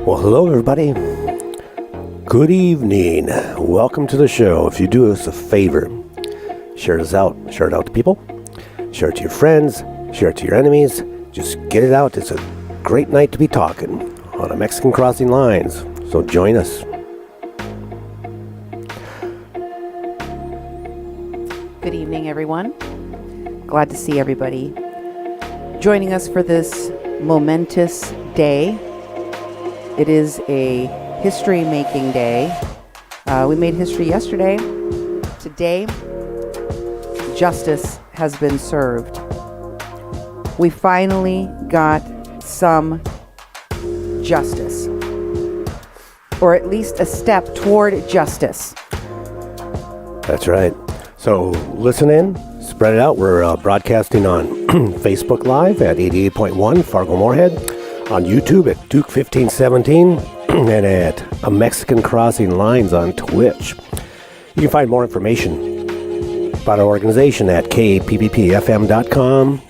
Well, hello, everybody. Good evening. Welcome to the show. If you do us a favor, share it out to people. Share it to your friends. Share it to your enemies. Just get it out. It's a great night to be talking on a Mexican Crossing Lines. So join us. Good evening, everyone. Glad to see everybody joining us for this momentous day. It is a history-making day. We made history yesterday. Today, justice has been served. We finally got some justice, or at least a step toward justice. That's right. So listen in, spread it out. We're broadcasting on Facebook Live at 88.1 Fargo Moorhead, on YouTube at Duke 1517, and at a Mexican Crossing Lines on Twitch. You can find more information about our organization at kpppfm.com.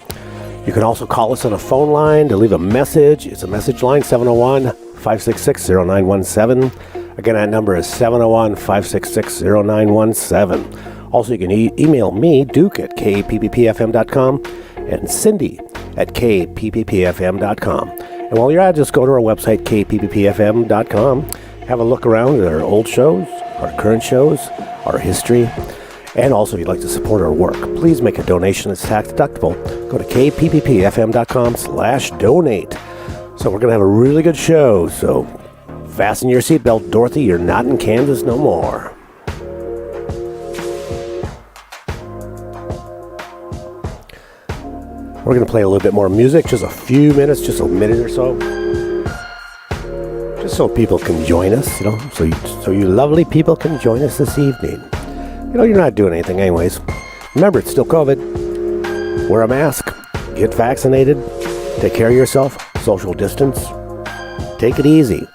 You can also call us on a phone line to leave a message. It's a message line, 701-566-0917. Again, that number is 701-566-0917. Also, you can email me, Duke, at kpppfm.com, and Cindy at kpppfm.com. And while you're at it, just go to our website, kpppfm.com. Have a look around at our old shows, our current shows, our history. And also, if you'd like to support our work, please make a donation that's tax deductible. Go to kpppfm.com/donate. So we're going to have a really good show. So fasten your seatbelt, Dorothy. You're not in Kansas no more. We're going to play a little bit more music, just a few minutes, just a minute or so. Just so people can join us, so you lovely people can join us this evening. You're not doing anything anyways. Remember, it's still COVID. Wear a mask. Get vaccinated. Take care of yourself. Social distance. Take it easy.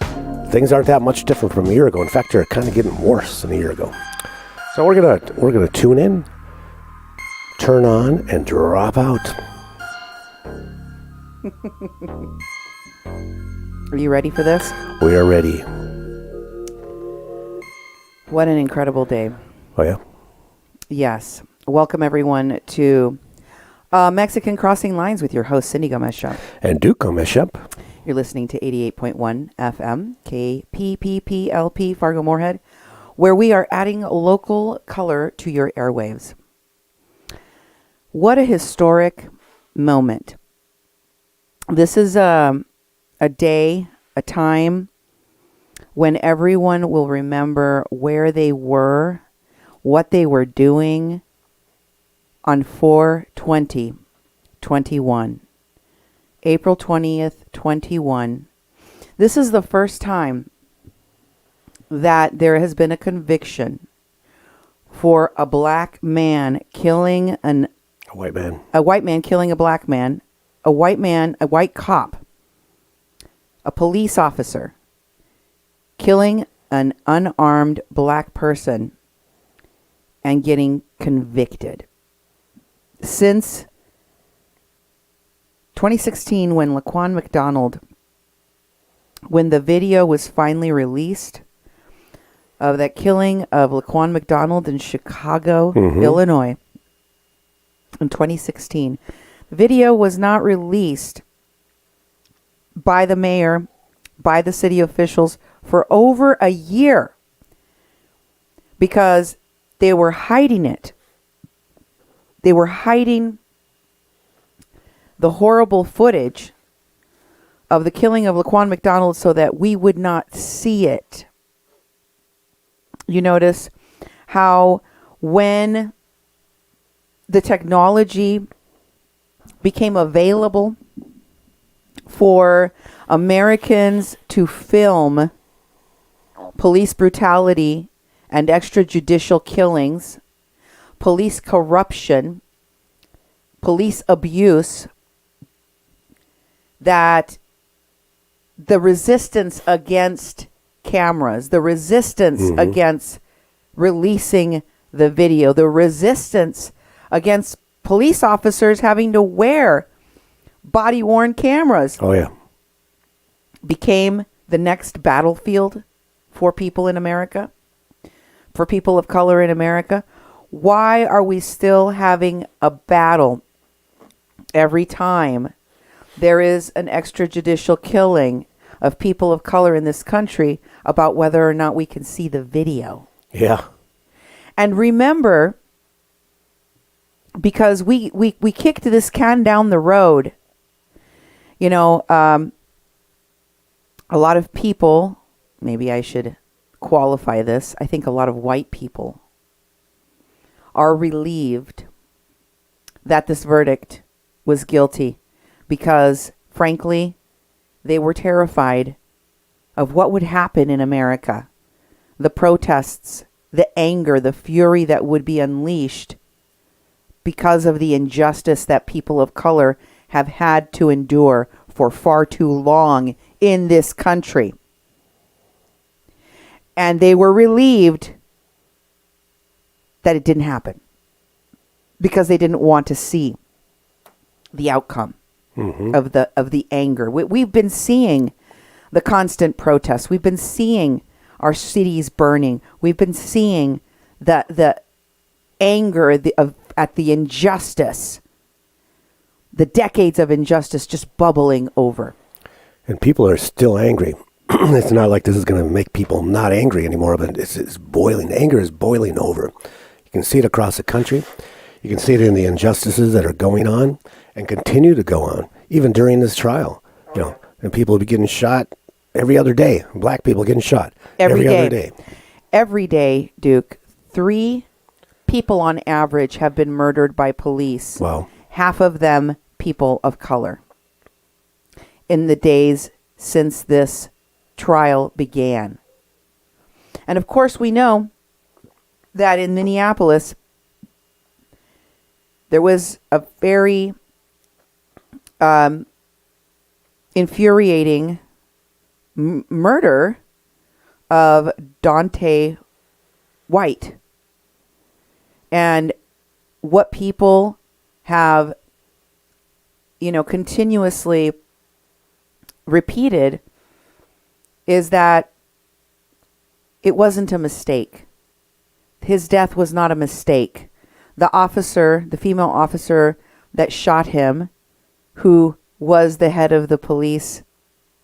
Things aren't that much different from a year ago. In fact, they're kind of getting worse than a year ago. So we're gonna tune in, turn on, and drop out. Are you ready for this? We are ready. What an incredible day. Oh, yeah? Yes. Welcome, everyone, to Mexican Crossing Lines with your host, Cindy Gomez-Schempp. And Duke Gomez-Schempp. You're listening to 88.1 FM, KPPPLP, Fargo Moorhead, where we are adding local color to your airwaves. What a historic moment. This is a day, a time when everyone will remember where they were, what they were doing on 4/20/21, April 20th, 21. This is the first time that there has been a conviction for a black man killing a white man killing a black man, a white cop, a police officer killing an unarmed black person and getting convicted. Since 2016, when Laquan McDonald, when the video was finally released of that killing of Laquan McDonald in Chicago, Illinois, in 2016, the video was not released by the mayor, by the city officials for over a year because they were hiding it. They were hiding the horrible footage of the killing of Laquan McDonald so that we would not see it. You notice how when the technology became available for Americans to film police brutality and extrajudicial killings, police corruption, police abuse, that the resistance against cameras, the resistance against releasing the video, the resistance against police officers having to wear body-worn cameras Oh, yeah. became the next battlefield for people in America, for people of color in America? Why are we still having a battle every time there is an extrajudicial killing of people of color in this country about whether or not we can see the video? Yeah. And remember, because we kicked this can down the road, you know, a lot of people, maybe I should qualify this, I think a lot of white people are relieved that this verdict was guilty because, frankly, they were terrified of what would happen in America. The protests, the anger, the fury that would be unleashed because of the injustice that people of color have had to endure for far too long in this country. And they were relieved that it didn't happen because they didn't want to see the outcome of the anger. We've been seeing the constant protests. We've been seeing our cities burning. We've been seeing the anger at the injustice, the decades of injustice just bubbling over. And people are still angry. It's not like this is going to make people not angry anymore, but it's boiling. Anger is boiling over. You can see it across the country. You can see it in the injustices that are going on and continue to go on, even during this trial. You know, and people will be getting shot every other day. Black people getting shot every other day. Every day, Duke, 3 people on average have been murdered by police. Wow. Half of them people of color. In the days since this trial began. And of course, we know that in Minneapolis, there was a very infuriating murder of Daunte White. And what people have, you know, continuously repeated is that it wasn't a mistake. His death was not a mistake. The officer, the female officer that shot him, who was the head of the police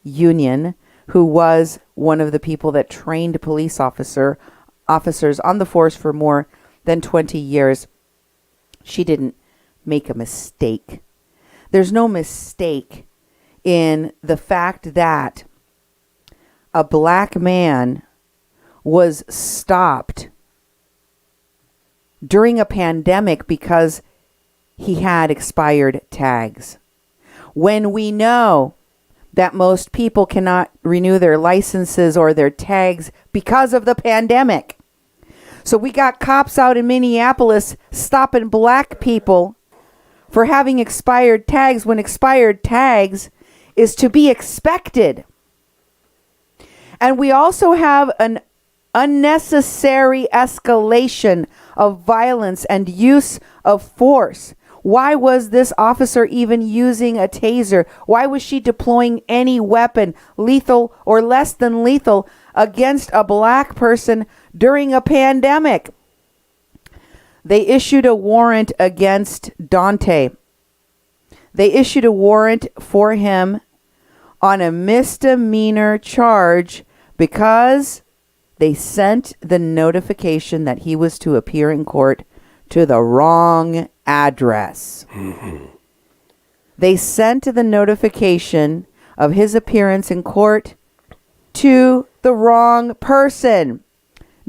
union, who was one of the people that trained police officers on the force for more than 20 years, she didn't make a mistake. There's no mistake in the fact that a black man was stopped during a pandemic because he had expired tags. When we know that most people cannot renew their licenses or their tags because of the pandemic. So we got cops out in Minneapolis stopping black people for having expired tags when expired tags is to be expected. And we also have an unnecessary escalation of violence and use of force. Why was this officer even using a taser? Why was she deploying any weapon, lethal or less than lethal, against a black person during a pandemic? They issued a warrant against Daunte. They issued a warrant for him on a misdemeanor charge because they sent the notification that he was to appear in court to the wrong address. They sent the notification of his appearance in court to the wrong person.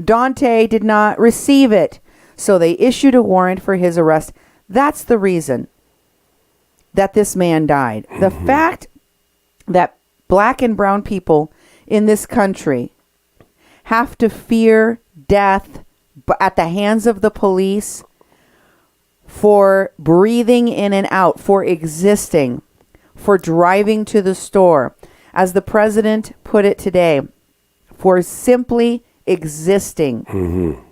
Daunte did not receive it, so they issued a warrant for his arrest. That's the reason that this man died. The fact that black and brown people in this country have to fear death at the hands of the police for breathing in and out, for existing, for driving to the store, as the president put it today, for simply existing,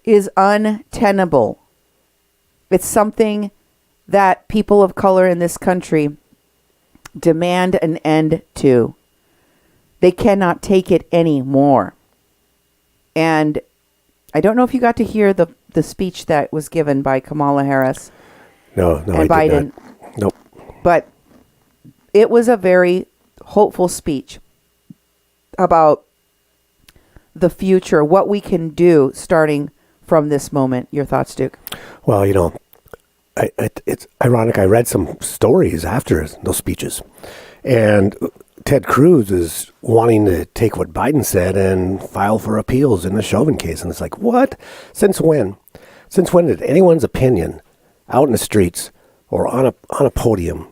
is untenable. It's something that people of color in this country demand an end to. They cannot take it anymore. And I don't know if you got to hear the speech that was given by Kamala Harris. No, and I Biden. did not. Nope. But it was a very hopeful speech about the future, what we can do starting from this moment. Your thoughts, Duke? Well, it's ironic. I read some stories after those speeches, and Ted Cruz is wanting to take what Biden said and file for appeals in the Chauvin case. And it's like, what? Since when? Since when did anyone's opinion out in the streets or on a podium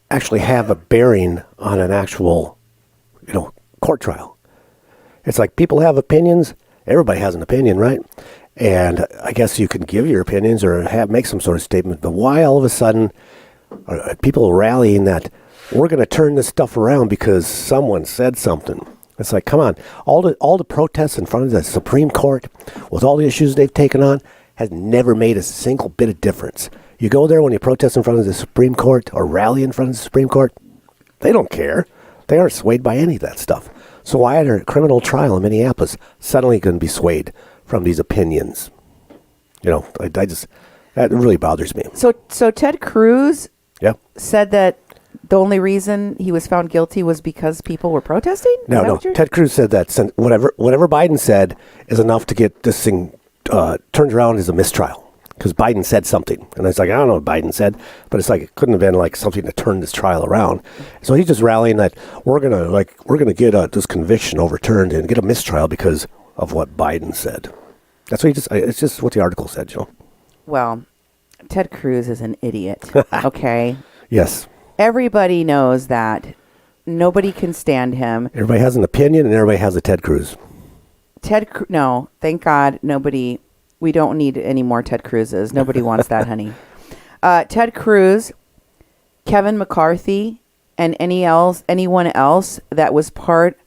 actually have a bearing on an actual, court trial? It's like people have opinions. Everybody has an opinion, right? And I guess you can give your opinions or make some sort of statement. But why all of a sudden are people rallying that we're going to turn this stuff around because someone said something? It's like, come on. All the protests in front of the Supreme Court with all the issues they've taken on has never made a single bit of difference. You go there when you protest in front of the Supreme Court or rally in front of the Supreme Court, they don't care. They aren't swayed by any of that stuff. So why are a criminal trial in Minneapolis suddenly going to be swayed from these opinions? I just, that really bothers me. So Ted Cruz yeah. said that the only reason he was found guilty was because people were protesting? No. Ted Cruz said that whatever Biden said is enough to get this thing turned around as a mistrial. Because Biden said something. And it's like, I don't know what Biden said, but it's like it couldn't have been like something to turn this trial around. So he's just rallying that we're gonna get this conviction overturned and get a mistrial because of what Biden said. That's what it's just what the article said, Well, Ted Cruz is an idiot. Okay. Yes. Everybody knows that. Nobody can stand him. Everybody has an opinion and everybody has a Ted Cruz. No, thank God nobody. We don't need any more Ted Cruzes. Nobody wants that, honey. Ted Cruz, Kevin McCarthy, and anyone else that was part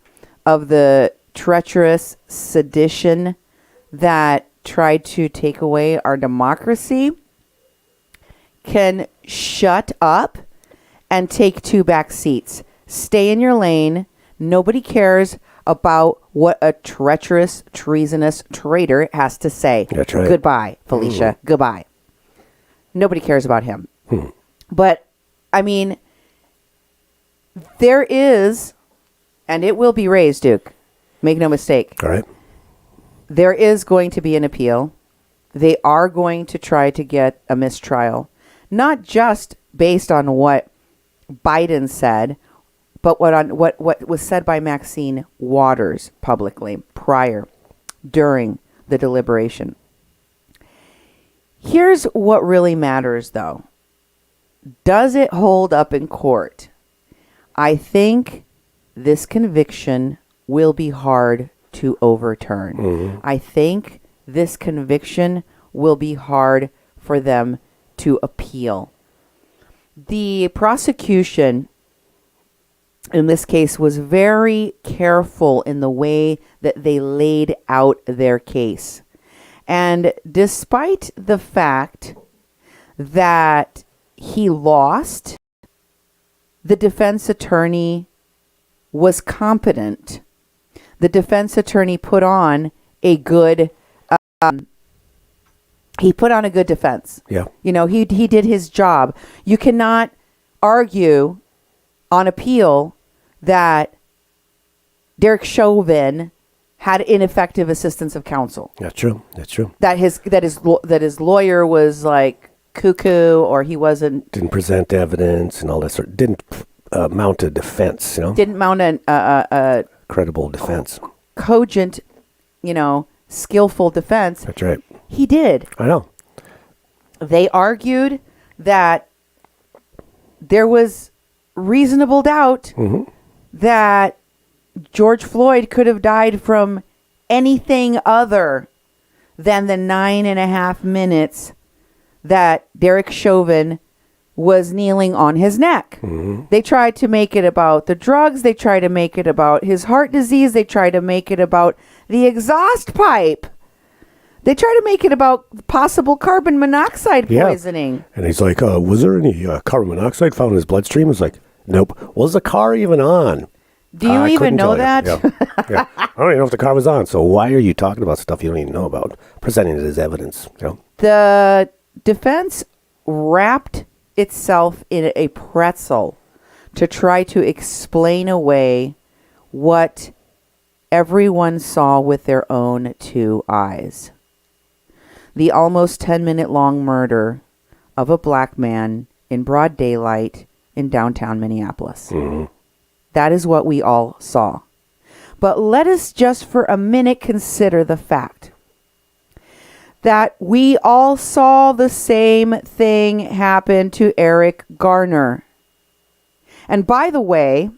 of the treacherous sedition that tried to take away our democracy can shut up and take 2 back seats. Stay in your lane. Nobody cares about what a treacherous, treasonous traitor has to say. That's right. Goodbye, Felicia. Goodbye. Nobody cares about him. But, I mean, there is, and it will be raised, Duke. Make no mistake. All right. There is going to be an appeal. They are going to try to get a mistrial. Not just based on what Biden said, but what was said by Maxine Waters publicly during the deliberation. Here's what really matters, though. Does it hold up in court? I think this conviction will be hard to overturn. Mm-hmm. I think this conviction will be hard for them to appeal. The prosecution in this case was very careful in the way that they laid out their case. And despite the fact that he lost, the defense attorney was competent. The defense attorney put on a good defense. Yeah. He did his job. You cannot argue on appeal that Derek Chauvin had ineffective assistance of counsel. That's true. That his lawyer was like cuckoo, or he didn't present evidence and all that sort. Didn't mount a defense. Didn't mount a credible defense. Cogent, skillful defense. That's right. He did. I know. They argued that there was reasonable doubt that George Floyd could have died from anything other than the 9.5 minutes that Derek Chauvin was kneeling on his neck. Mm-hmm. They tried to make it about the drugs. They tried to make it about his heart disease. They tried to make it about the exhaust pipe. They tried to make it about possible carbon monoxide poisoning. Yeah. And he's like, was there any carbon monoxide found in his bloodstream? It's like, nope. Was the car even on? Do you I even couldn't know tell that? you. Yeah. I don't even know if the car was on. So why are you talking about stuff you don't even know about, presenting it as evidence? The defense wrapped itself in a pretzel to try to explain away what everyone saw with their own two eyes. The almost 10-minute long murder of a black man in broad daylight in downtown Minneapolis. Mm-hmm. That is what we all saw. But let us just for a minute consider the fact that we all saw the same thing happen to Eric Garner. And by the way,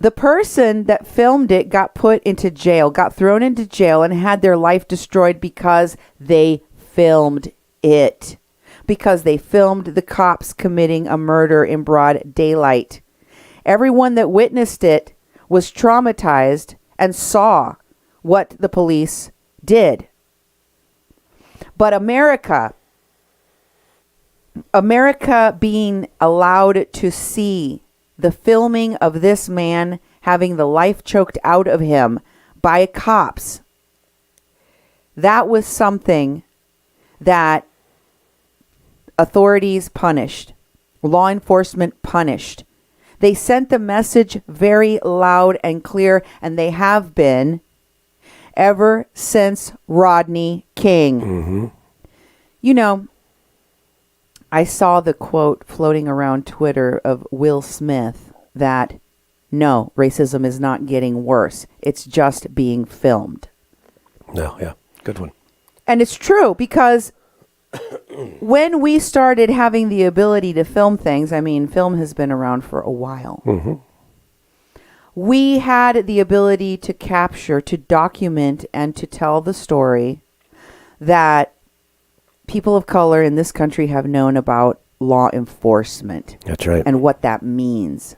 the person that filmed it got put into jail, got thrown into jail, and had their life destroyed because they filmed it. Because they filmed the cops committing a murder in broad daylight. Everyone that witnessed it was traumatized and saw what the police did. But America being allowed to see the filming of this man having the life choked out of him by cops, that was something that authorities punished, law enforcement punished. They sent the message very loud and clear, and they have been ever since Rodney King. Mm-hmm. You know, I saw the quote floating around Twitter of Will Smith that, no, racism is not getting worse. It's just being filmed. No, yeah, good one. And it's true, because when we started having the ability to film things, I mean, film has been around for a while. Mm-hmm. We had the ability to capture, to document, and to tell the story that people of color in this country have known about law enforcement. That's right. And what that means.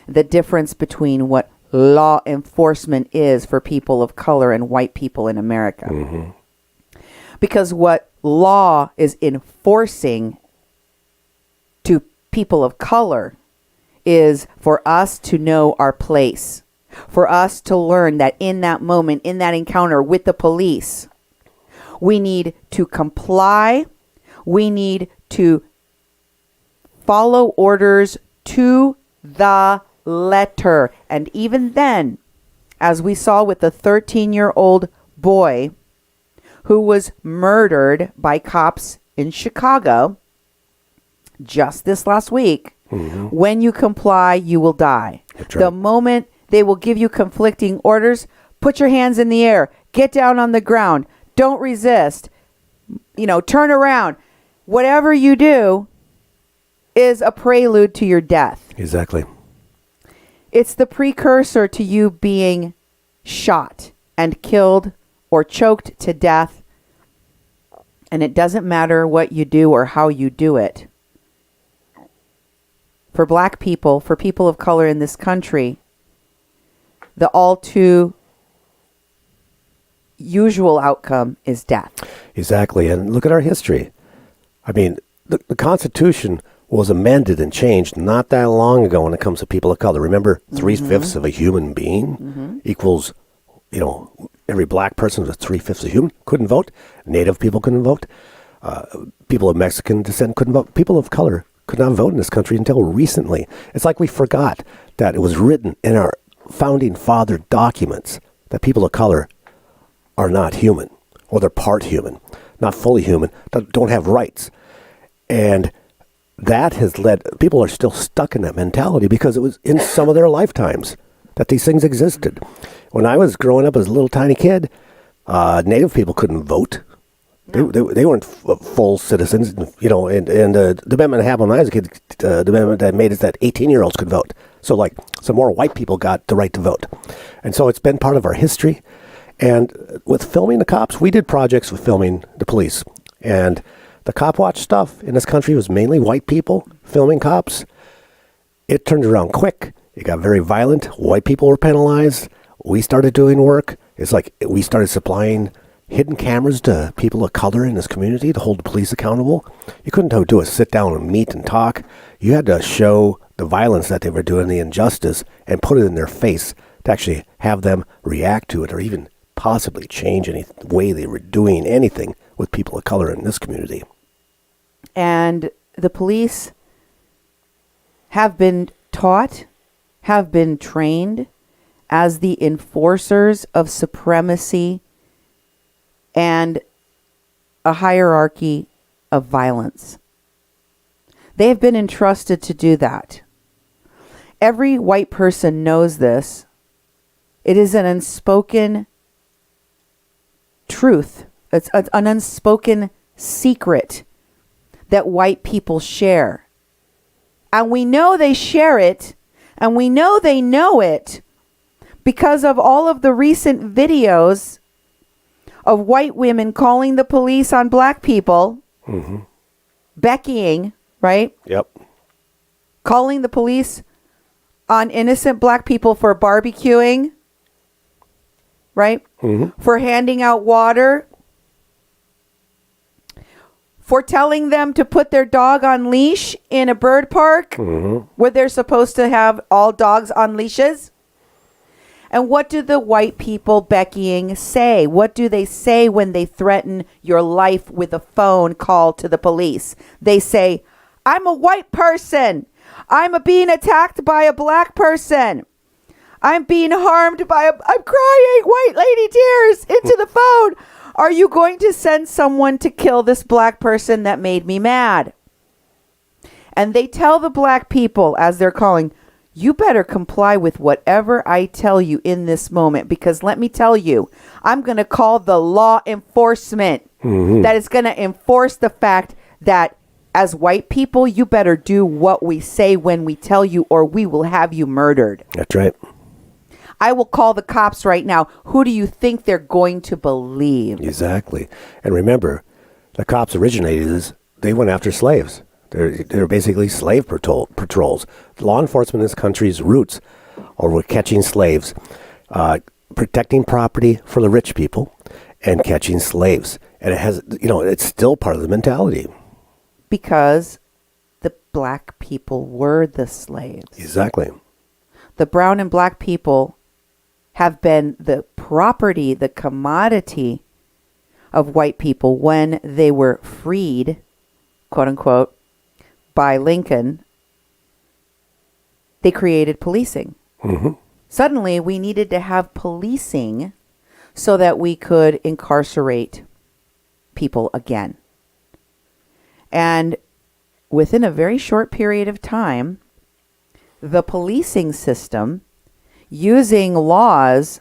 The difference between what law enforcement is for people of color and white people in America. Mm-hmm. Because what law is enforcing to people of color is for us to know our place, for us to learn that in that moment, in that encounter with the police, we need to comply, we need to follow orders to the letter. And even then, as we saw with the 13-year-old boy who was murdered by cops in Chicago just this last week, when you comply, you will die. That's right. The moment they will give you conflicting orders, put your hands in the air, get down on the ground, don't resist, turn around. Whatever you do is a prelude to your death. Exactly. It's the precursor to you being shot and killed or choked to death. And it doesn't matter what you do or how you do it. For black people, for people of color in this country, the all too usual outcome is death. Exactly. And look at our history. I mean, the Constitution was amended and changed not that long ago when it comes to people of color. Remember, 3/5 of a human being equals, every black person was 3/5 a human, couldn't vote. Native people couldn't vote. People of Mexican descent couldn't vote. People of color could not vote in this country until recently. It's like we forgot that it was written in our founding father documents that people of color are not human, or they're part human, not fully human, don't have rights. And that has led, people are still stuck in that mentality because it was in some of their lifetimes that these things existed. When I was growing up as a little tiny kid, Native people couldn't vote. No. They weren't full citizens, and the amendment that happened when I was a kid, the amendment that made it that 18-year-olds could vote. So some more white people got the right to vote. And so it's been part of our history. And with filming the cops, we did projects with filming the police. And the cop watch stuff in this country was mainly white people filming cops. It turned around quick. It got very violent. White people were penalized. We started doing work. It's like we started supplying hidden cameras to people of color in this community to hold the police accountable. You couldn't do a sit down and meet and talk. You had to show the violence that they were doing, the injustice, and put it in their face to actually have them react to it or even possibly change any way they were doing anything with people of color in this community. And the police have been taught, have been trained as the enforcers of supremacy and a hierarchy of violence. They have been entrusted to do that. Every white person knows this. It is an unspoken truth. It's an unspoken secret that white people share. And we know they share it, and we know they know it because of all of the recent videos of white women calling the police on black people, beckying, right? Yep. Calling the police on innocent black people for barbecuing, right? For handing out water, for telling them to put their dog on leash in a bird park where they're supposed to have all dogs on leashes. And what do the white people beckying say? What do they say when they threaten your life with a phone call to the police? They say, I'm a white person. I'm being attacked by a black person. I'm being harmed by I'm crying white lady tears into the phone. Are you going to send someone to kill this black person that made me mad? And they tell the black people as they're calling, you better comply with whatever I tell you in this moment, because let me tell you, I'm going to call the law enforcement that is going to enforce the fact that as white people, you better do what we say when we tell you, or we will have you murdered. That's right. I will call the cops right now. Who do you think they're going to believe? Exactly. And remember, the cops originated as they went after slaves. They're basically slave patrols. Law enforcement in this country's roots are catching slaves, protecting property for the rich people, and catching slaves. And it has, it's still part of the mentality. Because the black people were the slaves. Exactly. The brown and black people have been the property, the commodity of white people when they were freed, quote unquote, by Lincoln. They created policing. Suddenly, we needed to have policing so that we could incarcerate people again. And within a very short period of time, the policing system, using laws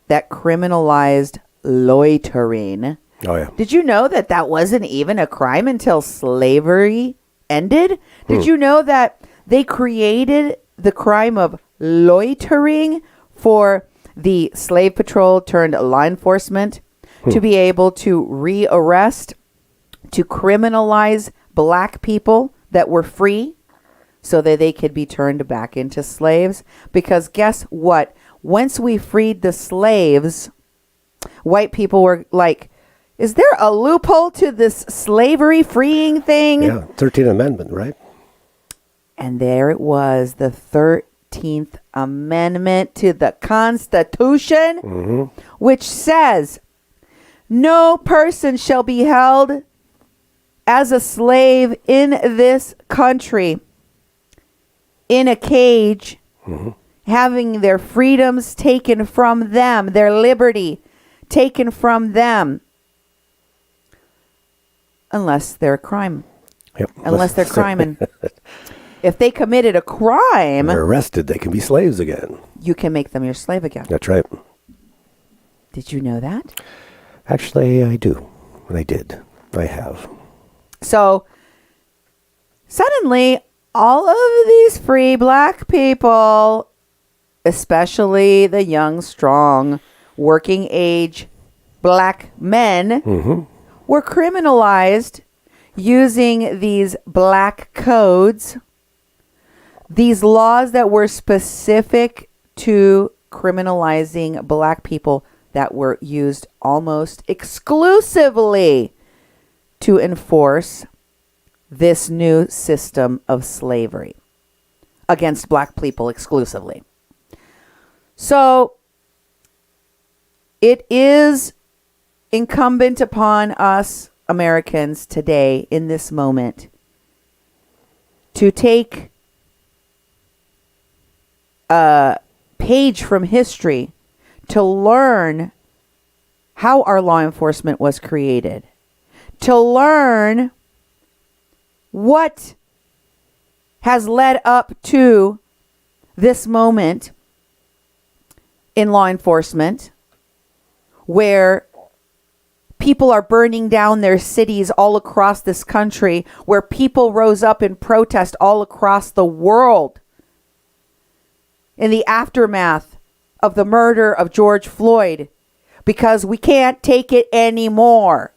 that criminalized loitering. Oh, yeah. Did you know that that wasn't even a crime until slavery ended? Did you know that they created the crime of loitering for the slave patrol turned law enforcement to be able to rearrest, to criminalize black people that were free so that they could be turned back into slaves? Because guess what? Once we freed the slaves, white people were like, is there a loophole to this slavery freeing thing? Yeah, 13th Amendment, right? And there it was, the 13th Amendment to the Constitution, which says, no person shall be held as a slave in this country in a cage, having their freedoms taken from them, their liberty taken from them, unless they're a crime. Yep. Unless they're criming. If they committed a crime, they're arrested, they can be slaves again. You can make them your slave again. That's right. Did you know that? Actually, I do. And I did. I have. So, suddenly, all of these free black people, especially the young, strong, working age black men, were criminalized using these black codes, these laws that were specific to criminalizing black people that were used almost exclusively to enforce this new system of slavery. against black people exclusively. So it is incumbent upon us Americans today in this moment to take a page from history to learn how our law enforcement was created, to learn what has led up to this moment in law enforcement where people are burning down their cities all across this country, where people rose up in protest all across the world in the aftermath of the murder of George Floyd, because we can't take it anymore.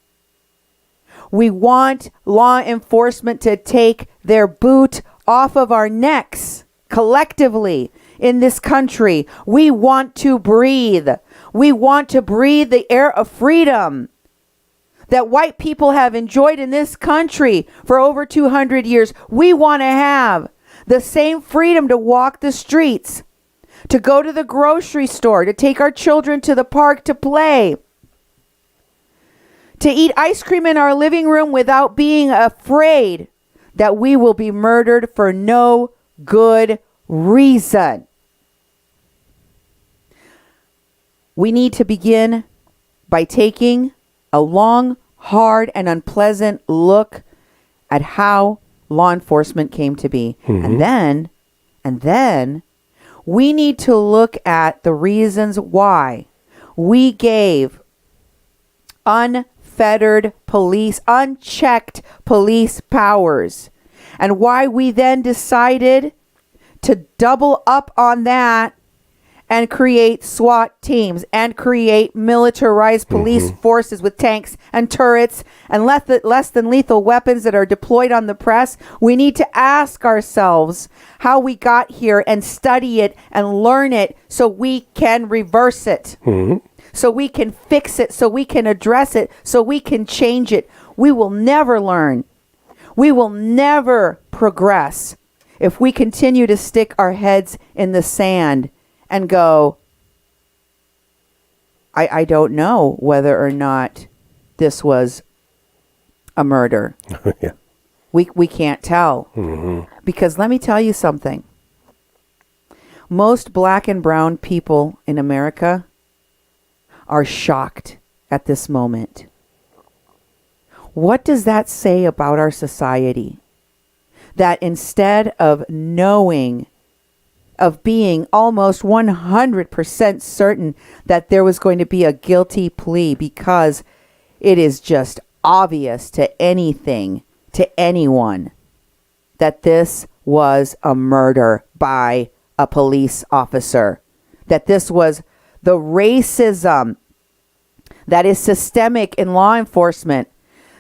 We want law enforcement to take their boot off of our necks collectively in this country. We want to breathe. We want to breathe the air of freedom that white people have enjoyed in this country for over 200 years. We want to have the same freedom to walk the streets, to go to the grocery store, to take our children to the park to play, to eat ice cream in our living room without being afraid that we will be murdered for no good reason. We need to begin by taking a long, hard, and unpleasant look at how law enforcement came to be. And then we need to look at the reasons why we gave unfettered police, unchecked police powers, and why we then decided to double up on that and create SWAT teams and create militarized police forces with tanks and turrets and less than lethal weapons that are deployed on the press. We need to ask ourselves how we got here and study it and learn it so we can reverse it, so we can fix it, so we can address it, so we can change it. We will never learn. We will never progress if we continue to stick our heads in the sand and go, I don't know whether or not this was a murder. Yeah. We can't tell. Because let me tell you something. Most black and brown people in America are shocked at this moment. What does that say about our society? That instead of knowing, of being almost 100% certain that there was going to be a guilty plea, because it is just obvious to anything, to anyone, that this was a murder by a police officer, that this was the racism that is systemic in law enforcement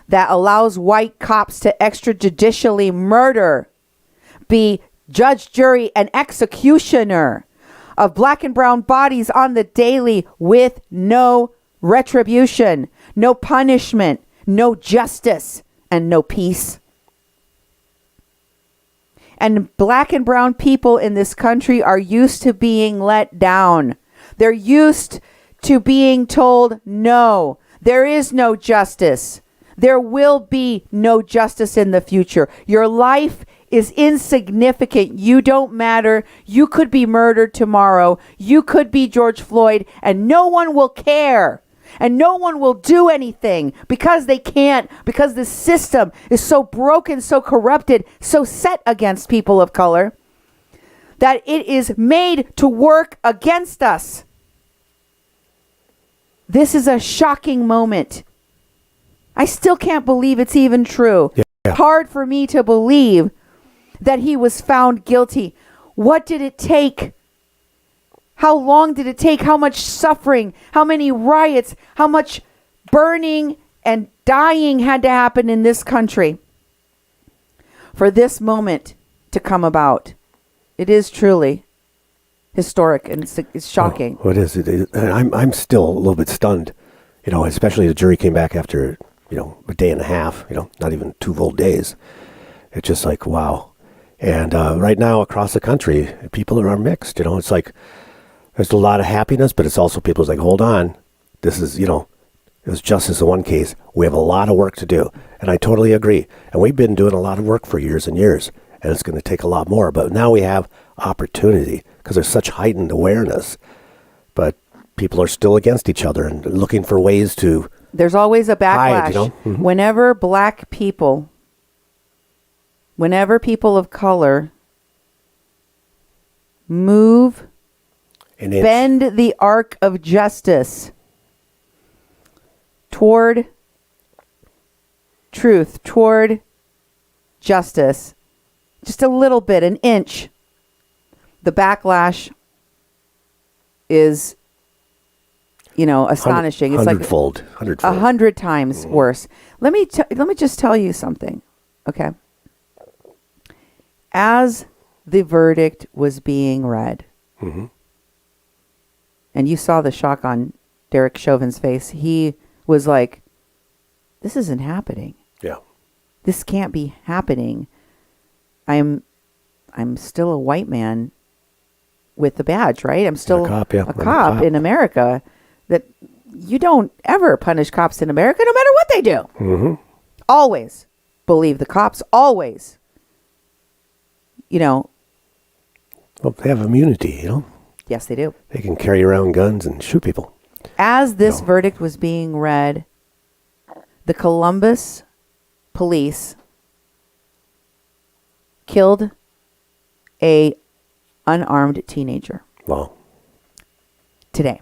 that allows white cops to extrajudicially murder, be judge, jury, and executioner of black and brown bodies on the daily with no retribution, no punishment, no justice, and no peace. And black and brown people in this country are used to being let down. They're used to being told, no, there is no justice. There will be no justice in the future. Your life is insignificant. You don't matter. You could be murdered tomorrow. You could be George Floyd, and no one will care. And no one will do anything because they can't, because the system is so broken, so corrupted, so set against people of color that it is made to work against us. This is a shocking moment. I still can't believe it's even true. Yeah. Hard for me to believe that he was found guilty. What did it take? How long did it take? How much suffering? How many riots? How much burning and dying had to happen in this country for this moment to come about? It is truly historic, and it's shocking. What is it? And I'm still a little bit stunned, especially the jury came back after, a day and a half, not even 2 full days. It's just like, wow. And right now across the country, people are mixed. It's like there's a lot of happiness, but it's also people's like, hold on, this is, it was justice in one case. We have a lot of work to do. And I totally agree. And we've been doing a lot of work for years and years. And it's going to take a lot more. But now we have opportunity because there's such heightened awareness. But people are still against each other and looking for ways to... There's always a backlash. Hide. Whenever black people, whenever people of color move, bend the arc of justice toward truth, toward justice, just a little bit, an inch, the backlash is, astonishing. It's hundredfold. 100 times worse. Let me just tell you something, okay? As the verdict was being read, and you saw the shock on Derek Chauvin's face, he was like, this isn't happening. Yeah. This can't be happening. I'm still a white man with the badge, right? I'm still a cop in America. That you don't ever punish cops in America, no matter what they do. Always believe the cops. Always. Well, they have immunity, Yes, they do. They can carry around guns and shoot people. As this verdict was being read, the Columbus police killed a unarmed teenager. Wow. Today.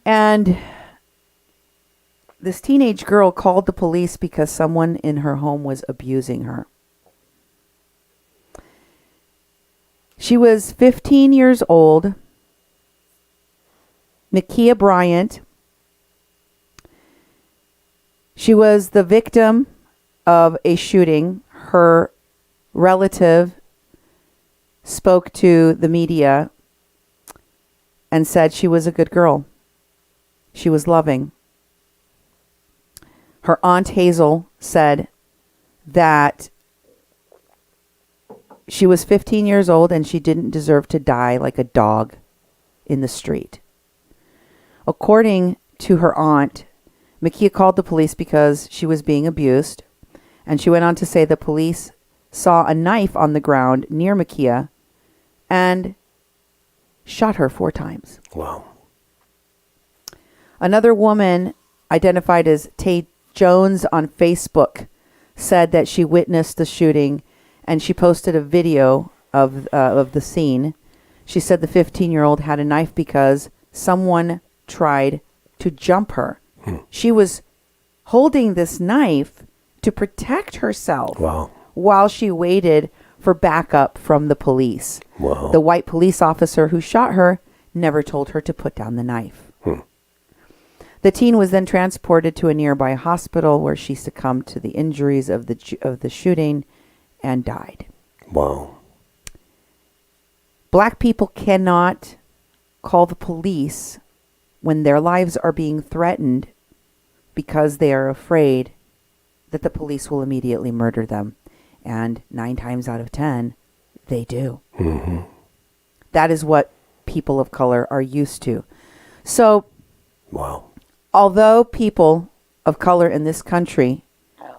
And this teenage girl called the police because someone in her home was abusing her. She was 15 years old. Nakia Bryant. She was the victim of a shooting. Her relative spoke to the media and said she was a good girl. She was loving. Her aunt Hazel said that she was 15 years old and she didn't deserve to die like a dog in the street. According to her aunt, Makia called the police because she was being abused, and she went on to say the police saw a knife on the ground near Makia and shot her 4 times. Wow. Another woman identified as Tay Jones on Facebook said that she witnessed the shooting, and she posted a video of the scene. She said the 15-year-old had a knife because someone tried to jump her. She was holding this knife to protect herself. Wow. While she waited for backup from the police. Wow. The white police officer who shot her never told her to put down the knife. The teen was then transported to a nearby hospital where she succumbed to the injuries of the shooting and died. Wow. Black people cannot call the police when their lives are being threatened because they are afraid that the police will immediately murder them. And 9 times out of 10, they do. That is what people of color are used to. So, wow. Although people of color in this country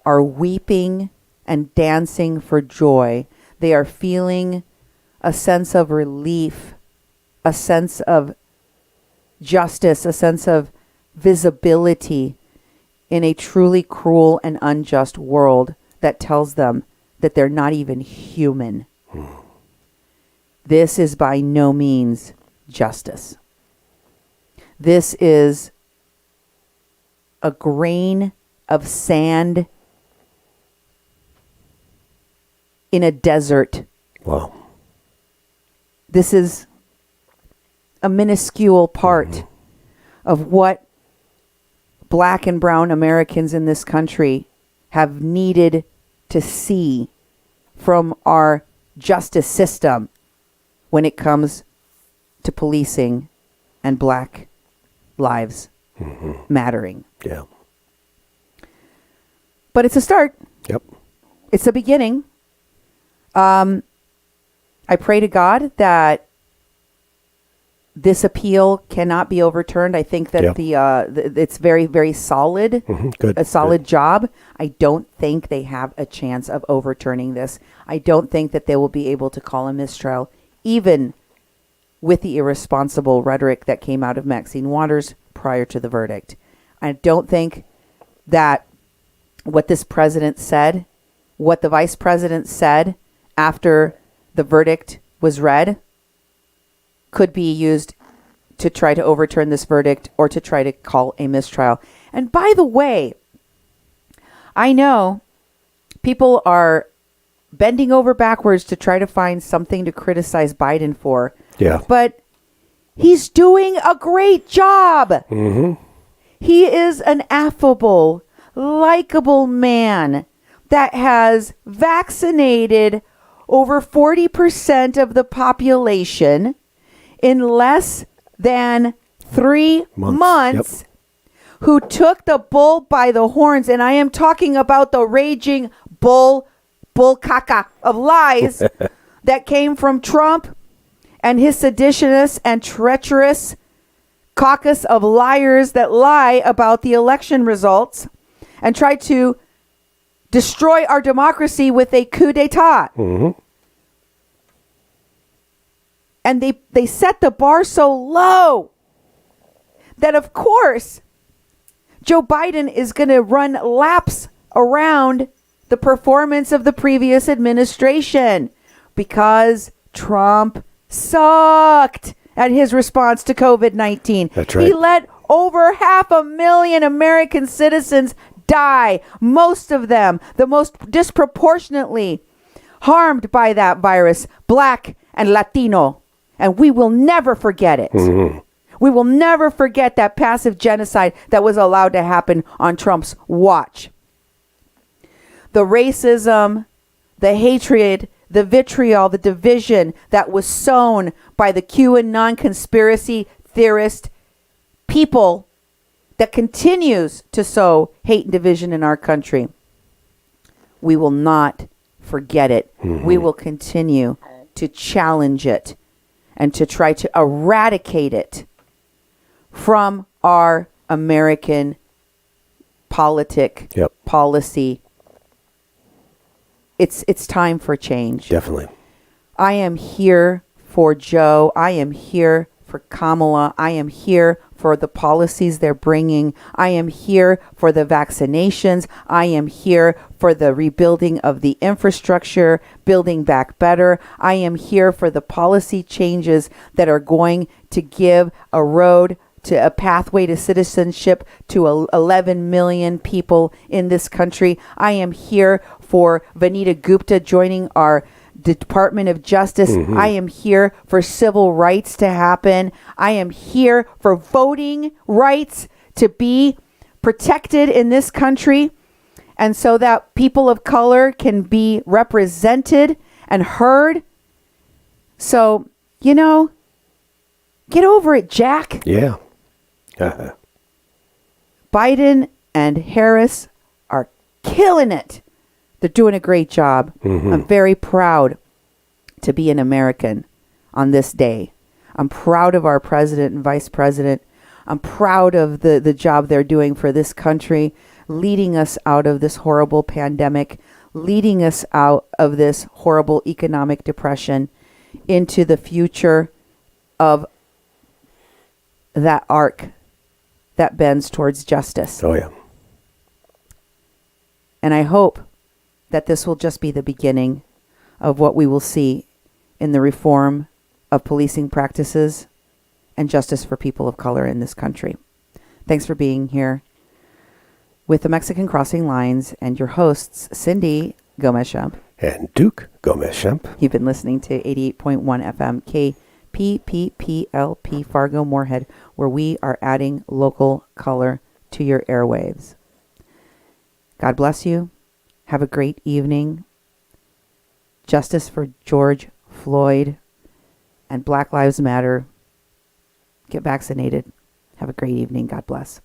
are weeping and dancing for joy, they are feeling a sense of relief, a sense of justice, a sense of visibility in a truly cruel and unjust world that tells them that they're not even human. This is by no means justice. This is a grain of sand in a desert. Wow. This is a minuscule part of what Black and brown Americans in this country have needed to see from our justice system when it comes to policing and Black lives mattering. Yeah. But it's a start. Yep. It's a beginning. I pray to God that this appeal cannot be overturned. I think that it's very, very solid, Good. a solid job. I don't think they have a chance of overturning this. I don't think that they will be able to call a mistrial, even with the irresponsible rhetoric that came out of Maxine Waters prior to the verdict. I don't think that what this president said, what the vice president said after the verdict was read, could be used to try to overturn this verdict or to try to call a mistrial. And by the way, I know people are bending over backwards to try to find something to criticize Biden for. Yeah. But he's doing a great job. Mm-hmm. He is an affable, likable man that has vaccinated over 40% of the population in less than 3 months, who took the bull by the horns. And I am talking about the raging bull caca of lies that came from Trump and his seditious and treacherous caucus of liars that lie about the election results and try to destroy our democracy with a coup d'etat. Mm-hmm. And they set the bar so low that, of course, Joe Biden is going to run laps around the performance of the previous administration because Trump sucked at his response to COVID-19. That's right. He let over 500,000 American citizens die, most of them, the most disproportionately harmed by that virus, Black and Latino. And we will never forget it. Mm-hmm. We will never forget that passive genocide that was allowed to happen on Trump's watch. The racism, the hatred, the vitriol, the division that was sown by the QAnon conspiracy theorist people that continues to sow hate and division in our country. We will not forget it. Mm-hmm. We will continue to challenge it and to try to eradicate it from our American policy. It's time for change. Definitely. I am here for Joe. I am here for Kamala. I am here for the policies they're bringing. I am here for the vaccinations. I am here for the rebuilding of the infrastructure, building back better. I am here for the policy changes that are going to give a road to a pathway to citizenship to 11 million people in this country. I am here for Vanita Gupta joining our Department of Justice. Mm-hmm. I am here for civil rights to happen. I am here for voting rights to be protected in this country, and so that people of color can be represented and heard. So, get over it, Jack. Yeah. Uh-huh. Biden and Harris are killing it. They're doing a great job. Mm-hmm. I'm very proud to be an American on this day. I'm proud of our president and vice president. I'm proud of the job they're doing for this country, leading us out of this horrible pandemic, leading us out of this horrible economic depression into the future of that arc that bends towards justice. Oh, yeah. And I hope that this will just be the beginning of what we will see in the reform of policing practices and justice for people of color in this country. Thanks for being here with the Mexican Crossing Lines and your hosts, Cindy Gomez-Schempp and Duke Gomez-Schempp. You've been listening to 88.1 FM KPPPLP Fargo Moorhead, where we are adding local color to your airwaves. God bless you. Have a great evening. Justice for George Floyd and Black Lives Matter. Get vaccinated. Have a great evening. God bless.